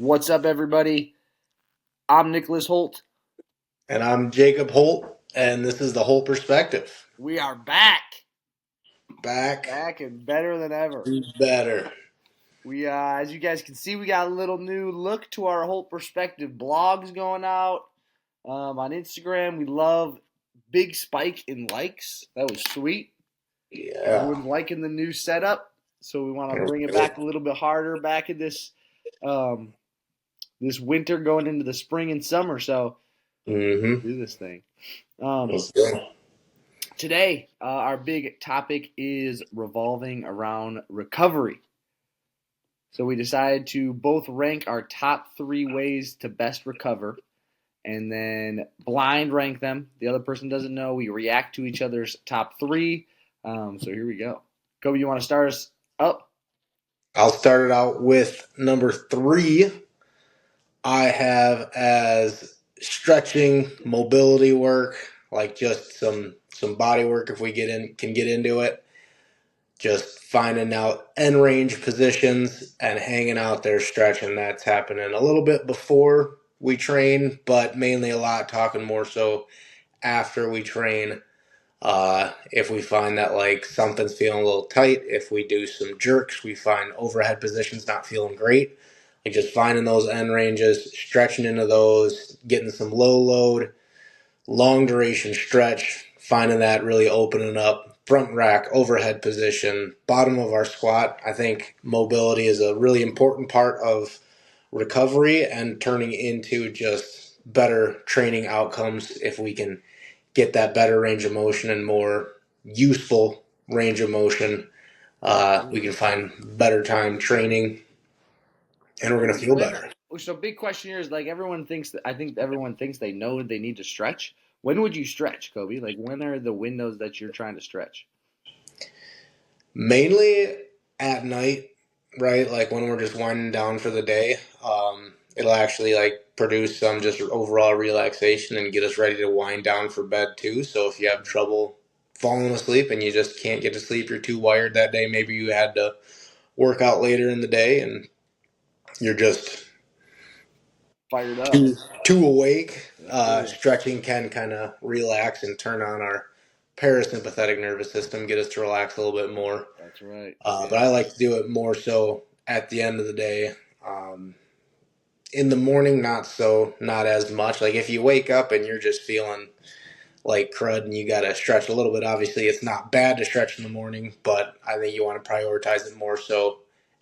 What's up, everybody? I'm Nicholas Holt. And I'm Jacob Holt, and this is the Holt Perspective. We are back, Back back and better than ever. to better. As you guys can see, we got a little new look to our Holt Perspective blogs going out on Instagram. We love big spike in likes. That was sweet. Yeah. Everyone's liking the new setup, so we want to bring it back a little bit harder back in um, this winter, going into the spring and summer. So Mm-hmm. do this thing. Um, Let's go. Today, our big topic is revolving around recovery. So we decided to both rank our top 3 ways to best recover and then blind rank them. The other person doesn't know. We react to each other's top three. So here we go. Kobe, you want to start us up? I'll start it out with number 3. I have as stretching, mobility work, like just some body work if we can get into it. Just finding out end range positions and hanging out there stretching. That's happening a little bit before we train, but mainly a lot talking more so after we train. If we find that like something's feeling a little tight, if we do some jerks, we find overhead positions not feeling great. Like just finding those end ranges, stretching into those, getting some low load, long duration stretch, finding that really opening up front rack, overhead position, bottom of our squat. I think mobility is a really important part of recovery and turning into just better training outcomes if we can get that better range of motion and more useful range of motion. We can find better time training and we're going to feel better. So big question here is like everyone thinks that I think everyone thinks they know they need to stretch. When would you stretch, Kobe? Like when are the windows that you're trying to stretch? Mainly at night, right? Like when we're just winding down for the day, it'll actually like produce some just overall relaxation and get us ready to wind down for bed too. So if you have trouble falling asleep and you just can't get to sleep, you're too wired that day, maybe you had to work out later in the day and you're just Fired up. too awake. Yes, sir. Stretching can kind of relax and turn on our parasympathetic nervous system, get us to relax a little bit more. That's right. But Yeah. I like to do it more so at the end of the day. Um, in the morning, not as much. Like if you wake up and you're just feeling like crud and you got to stretch a little bit, obviously it's not bad to stretch in the morning, but I think you want to prioritize it more so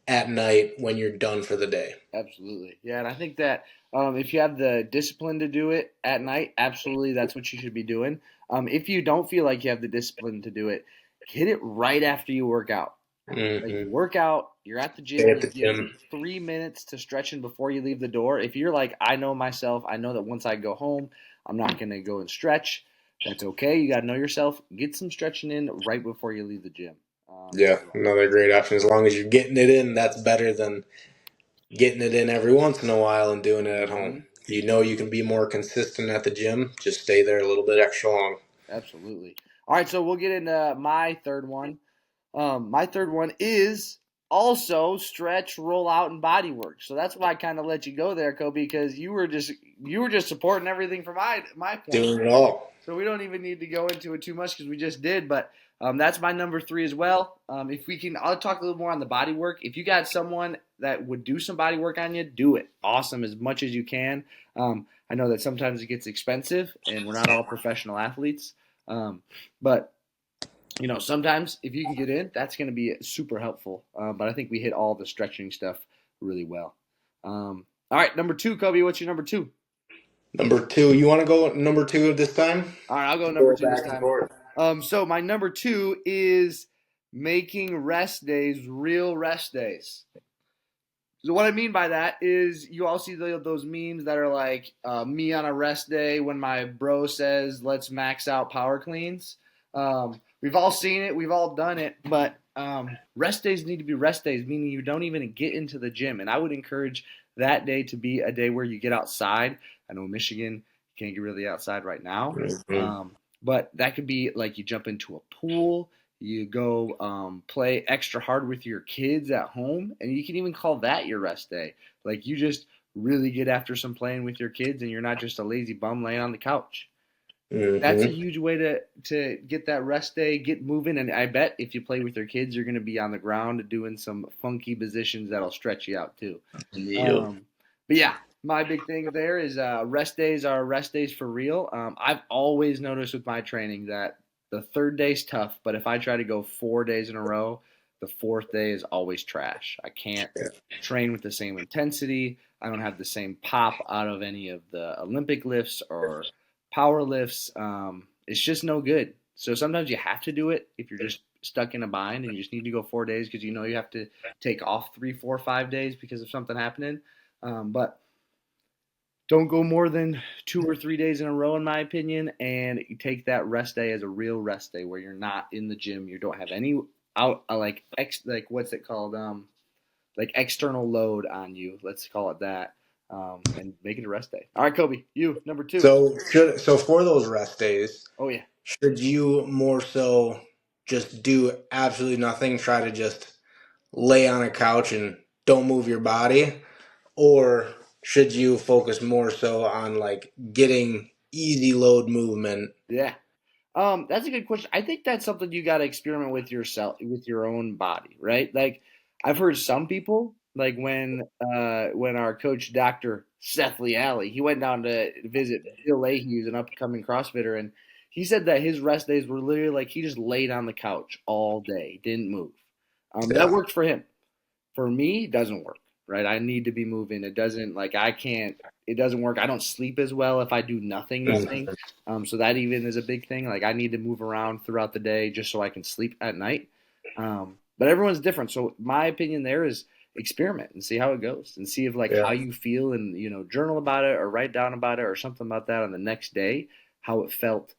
at night when you're done for the day. Absolutely. Yeah, and I think that if you have the discipline to do it at night, absolutely that's what you should be doing. If you don't feel like you have the discipline to do it, hit it right after you work out. Like you Mm-hmm. work out, you're at the Stay gym, at you the give gym. 3 minutes to stretching before you leave the door. If you're like, I know myself, I know that once I go home, I'm not going to go and stretch. That's okay. You got to know yourself. Get some stretching in right before you leave the gym. Yeah, So, another great option. As long as you're getting it in, that's better than getting it in every once in a while and doing it at home. mhm. You know you can be more consistent at the gym. Just stay there a little bit extra long. Absolutely. All right, so we'll get into my third one. My third one is also stretch, roll out, and body work. So that's why I kind of let you go there, Kobe, because you were just supporting everything from my point. Doing it all. So we don't even need to go into it too much because we just did. But that's my number 3 as well. If we can, I'll talk a little more on the body work. If you got someone that would do some body work on you, do it. Awesome, as much as you can. I know that sometimes it gets expensive, and we're not all professional athletes. But sometimes if you can get in, that's going to be super helpful. But I think we hit all the stretching stuff really well. All right, number 2, Kobe. What's your number 2? Number 2. You want to go number 2 this time? All right, I'll go number Go 2 this back and time. forth. So my number 2 is making rest days real rest days. So what I mean by that is you all see those memes that are like me on a rest day when my bro says let's max out power cleans. We've all seen it, we've all done it, but rest days need to be rest days, meaning you don't even get into the gym. And I would encourage that day to be a day where you get outside. I know Michigan can't get really outside right now, Mm-hmm. um, but that could be like you jump into a pool, you go play extra hard with your kids at home, and you can even call that your rest day. Like you just really get after some playing with your kids and you're not just a lazy bum laying on the couch. That's a Mm-hmm. huge way to get that rest day, get moving. And I bet if you play with your kids, you're going to be on the ground doing some funky positions that'll stretch you out too. Yep. Um, but yeah, my big thing there is rest days are rest days for real. I've always noticed with my training that the third day's tough, but if I try to go 4 days in a row, the fourth day is always trash. I can't train with the same intensity. I don't have the same pop out of any of the Olympic lifts or power lifts. It's just no good. So sometimes you have to do it if you're just stuck in a bind and you just need to go 4 days because you know you have to take off 3, 4, 5 days because of something happening. But don't go more than 2 or 3 days in a row, in my opinion, and you take that rest day as a real rest day where you're not in the gym, you don't have any out like what's it called, like external load on you. Let's call it that, and make it a rest day. All right, Kobe, you number two. So for those rest days, Oh yeah, should you more so just do absolutely nothing, try to just lay on a couch and don't move your body? Or should you focus more so on like getting easy load movement? yeah. That's a good question. I think that's something you got to experiment with yourself, with your own body, right? Like, I've heard some people, like when our coach, Dr. Seth Leally, he went down to visit Bill Leahy, who's an upcoming CrossFitter, and he said that his rest days were literally like he just laid on the couch all day, didn't move. That Yeah. worked for him. For me, it doesn't work, right? I need to be moving. It doesn't like I can't. It doesn't work. I don't sleep as well if I do nothing, nothing. Mhm. So that even is a big thing. Like I need to move around throughout the day just so I can sleep at night. But everyone's different. So my opinion there is experiment and see how it goes and see if like Yeah. how you feel and journal about it or write down about it or something about that on the next day, how it felt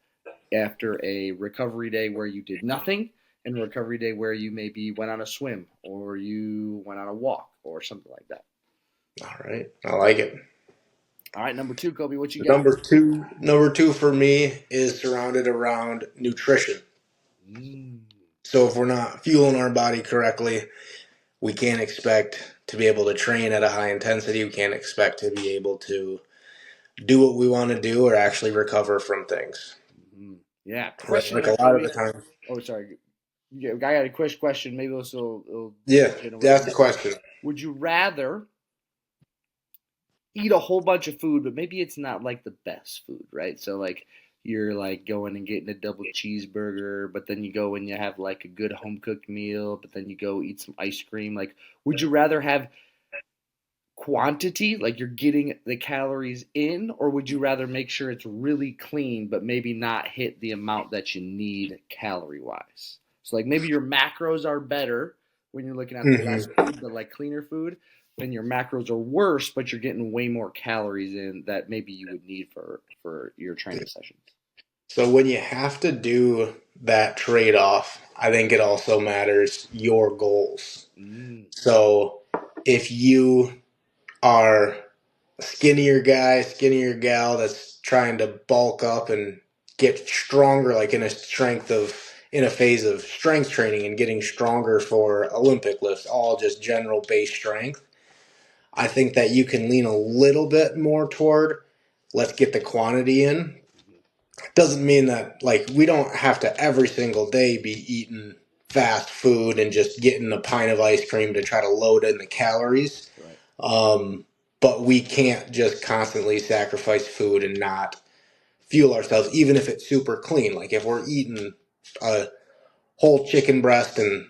after a recovery day where you did nothing and a recovery day where you maybe went on a swim or you went on a walk or something like that. All right. I like it. All right, number two, Kobe, what you got? Number two for me is surrounded around nutrition. Mm, So if we're not fueling our body correctly, we can't expect to be able to train at a high intensity. We can't expect to be able to do what we want to do or actually recover from things. mm. Yeah, Right? question Like there, a lot of the Kobe. time. Oh, sorry. Yeah, I got a quick question. Maybe this will Yeah, get you in a little that's the bit. question. Would you rather eat a whole bunch of food, but maybe it's not like the best food, right? So like you're like going and getting a double cheeseburger, but then you go and you have like a good home cooked meal, but then you go eat some ice cream. Like, would you rather have quantity, like you're getting the calories in, or would you rather make sure it's really clean, but maybe not hit the amount that you need calorie wise? So, like maybe your macros are better when you're looking at the less Hmm. food, but like cleaner food, then your macros are worse, but you're getting way more calories in that maybe you would need for your training sessions. So when you have to do that trade off, I think it also matters your goals. Mm, So if you are a skinnier guy, skinnier gal that's trying to bulk up and get stronger, like in a phase of strength training and getting stronger for Olympic lifts, all just general base strength, I think that you can lean a little bit more toward let's get the quantity in. Doesn't mean that like we don't have to every single day be eating fast food and just getting a pint of ice cream to try to load in the calories. right. Um, but we can't just constantly sacrifice food and not fuel ourselves, even if it's super clean. Like if we're eating a whole chicken breast and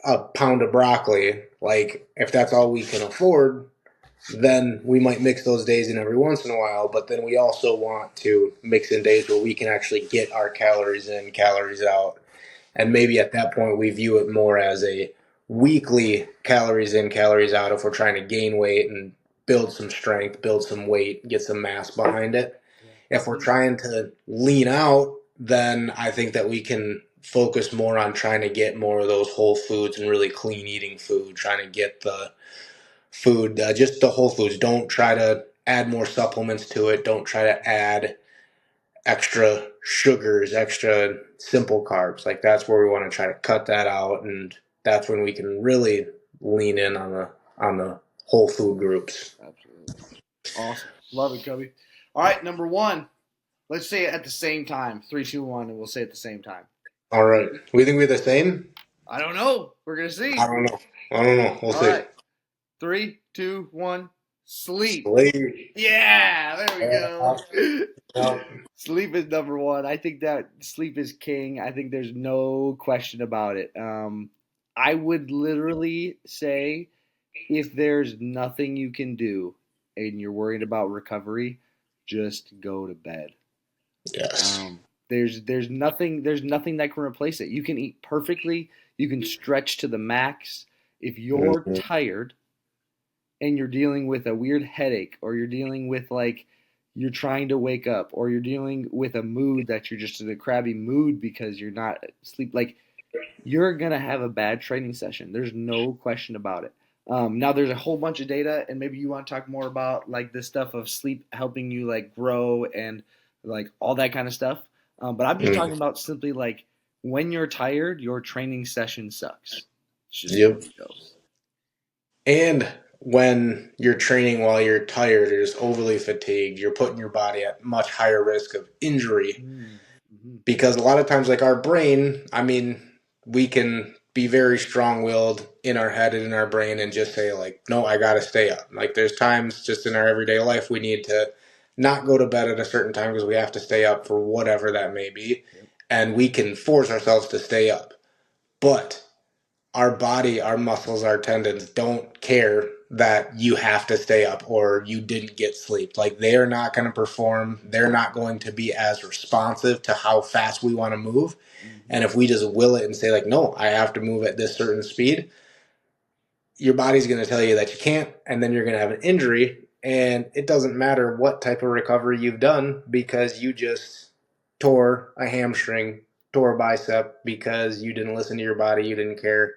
a pound of broccoli, like if that's all we can afford, then we might mix those days in every once in a while. But then we also want to mix in days where we can actually get our calories in, calories out. And maybe at that point, we view it more as a weekly calories in, calories out if we're trying to gain weight and build some strength, build some weight, get some mass behind it. If we're Yeah. trying to lean out, then I think that we can focus more on trying to get more of those whole foods and really clean eating food, trying to get the food, just the whole foods. Don't try to add more supplements to it. Don't try to add extra sugars, extra simple carbs. Like that's where we want to try to cut that out, and that's when we can really lean in on the whole food groups. Absolutely. Awesome. Love it, Cubby. All right, number one. Let's say it at the same time. Three, two, one, and we'll say it at the same time. All right. We think we're the same? I don't know. We're gonna I see. don't know. I don't know. We'll All see. right. Three, two, one. Sleep. Sleep. Yeah, there we Yeah. go. Yeah. Sleep is number one. I think that sleep is king. I think there's no question about it. I would literally say if there's nothing you can do and you're worried about recovery, just go to bed. Yes. There's nothing that can replace it. You can eat perfectly, you can stretch to the max. If you're Mhm. tired and you're dealing with a weird headache, or you're dealing with like you're trying to wake up, or you're dealing with a mood that you're just in a crabby mood because you're not sleep, like you're gonna have a bad training session. There's no question about it. Now there's a whole bunch of data, and maybe you want to talk more about like this stuff of sleep helping you like grow and like all that kind of stuff. But I'm just talking Mhm. about simply like when you're tired, your training session sucks. It's just the way Yep. it goes. And when you're training while you're tired or just overly fatigued, you're putting your body at much higher risk of injury Mm-hmm. because a lot of times, like our brain, I mean, we can be very strong-willed in our head and in our brain and just say like, no, I gotta stay up. Like there's times just in our everyday life we need to not go to bed at a certain time because we have to stay up for whatever that may be, Yep. and we can force ourselves to stay up. But our body, our muscles, our tendons don't care that you have to stay up or you didn't get sleep. Like they are not going to perform. They're not going to be as responsive to how fast we want to move. Mm-hmm. And if we just will it and say like, no, I have to move at this certain speed, your body's going to tell you that you can't, and then you're going to have an injury. And it doesn't matter what type of recovery you've done because you just tore a hamstring, tore a bicep because you didn't listen to your body, you didn't care.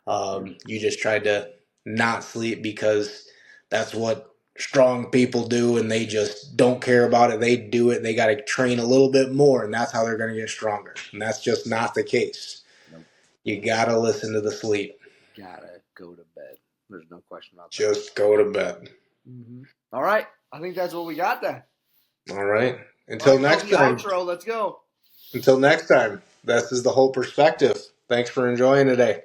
You just tried to not sleep because that's what strong people do, and they just don't care about it. They do it. They got to train a little bit more, and that's how they're going to get stronger. And that's just not the case. Nope. You got to listen to the sleep. Gotta go to bed. There's no question about that. Just go to bed. Mm-hmm. All right. I think that's what we got then. All right. All Until right, call next the time. outro. Let's go. Until next time. This is the whole perspective. Thanks for enjoying today.